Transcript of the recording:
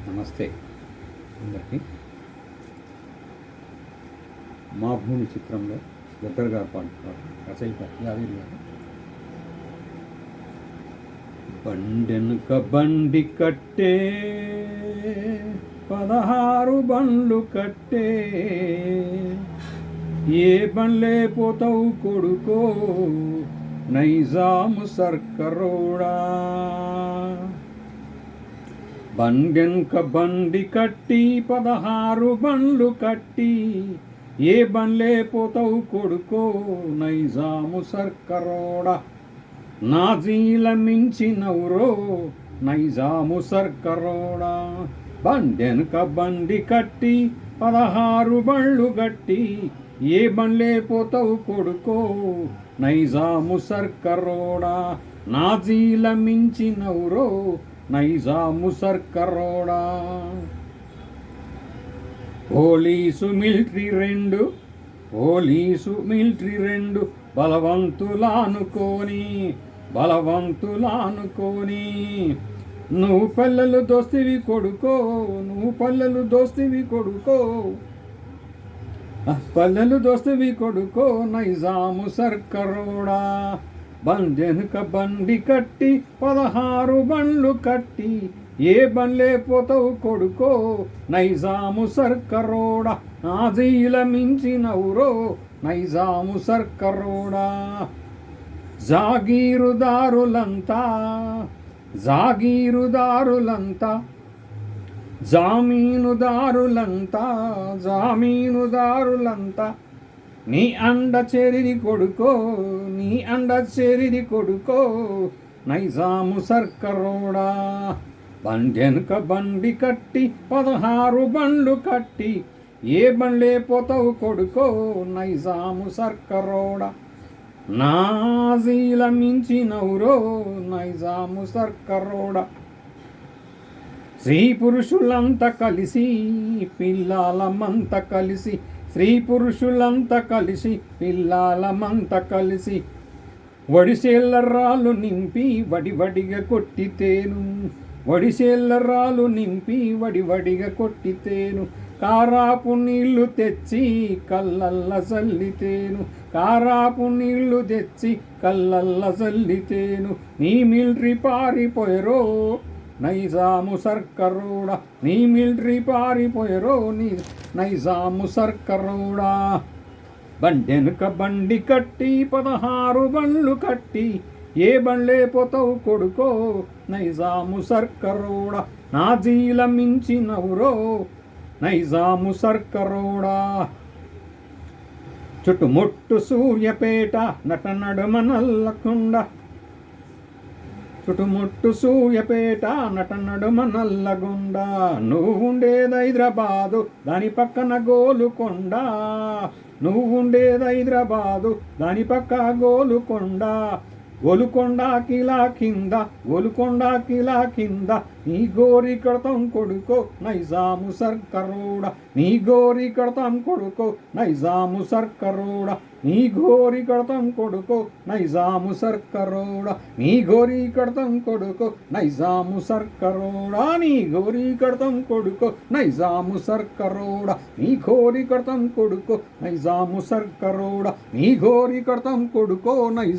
నమస్తే అందరికీ. మా భూమి చిత్రంలో గద్దర్ గారు పాడుతున్నారు, రచయిత యాదగిరి గారు. బండెనుక బండి కట్టే 16 బండ్లు కట్టే, ఏ బండ్లే పోతావు కొడుకో నైజాము సర్కరోడా. బండెనుక బండి కట్టి 16 బండ్లు కట్టి, ఏ బండ్లే పోతావు కొడుకో నైజాము సర్కరోడా. నాజీల మించినవురో నైజాము సర్కరోడా. బండెనుక బండి కట్టి 16 బండ్లు కట్టి, ఏ బండ్లే పోతావు కొడుకో నైజాము సర్కరోడా. నాజీల మించినవురో నైజాము సర్కరోడా. పోలీసు మిలిటరీ రెండు బలవంతులానుకోని నువ్వు పల్లెలు దోస్తివి కొడుకో పల్లెలు దోస్తివి కొడుకో నైజాము సర్కరోడా. బండెనుక బండి కట్టి 16 బండ్లు కట్టి, ఏ బండ్లే పోతావు కొడుకో నైజాము సర్కరోడా. నాజీల మించినవురో నైజాము సర్కరోడా. జాగీరుదారులంతా జామీనుదారులంతా నీ అండ చేరిది కొడుకో నైజాము సర్కరోడా. బండెనుక బండి కట్టి 16 బండ్లు కట్టి, ఏ బండ్లే పోతావు కొడుకో నైజాము సర్కరోడా. నాజీల మించినవురో నైజాము సర్కరోడా. స్త్రీ పురుషులంతా కలిసి పిల్లాలమంతా కలిసి వడిసేళ్ళరాలు నింపి వడివడిగా కొట్టితేను. కారాపు నీళ్లు తెచ్చి కళ్ళల్ల చల్లితేను. నీ మిలిటరీ పారిపోయరో నైజాము సర్కరోడా. నైజాము సర్కరోడా. బండెనుక బండి కట్టి 16 బండ్లు కట్టి, ఏ బండ్లే పోతావు కొడుకో నైజాము సర్కరోడా. నాజీల మించినవురో నైజాము సర్కరోడా. చుట్టుముట్టు సూర్యపేట నటనడుమ నల్లగొండ. నువ్వుండేది హైదరాబాదు దాని పక్కన గోలుకొండ. గోలుకొండ కిలా కింద నీ గోరి కడతాం కొడుకో నైజాము సర్కరోడా. నీ గోరి కడతాం కొడుకో నైజాము సర్కరోడా. నీ గోరి కడతాం కొడుకో నైజాము సర్కరోడా. నీ గోరి కడతాం కొడుకో నైజాము సర్కరోడా. నీ గోరి కడతాం కొడుకో నైజాము సర్కరోడా. నీ గోరి కడతాం కొడుకో నైజాము సర్కరోడా. నీ గోరి కడతాం కొడుకో నైజాము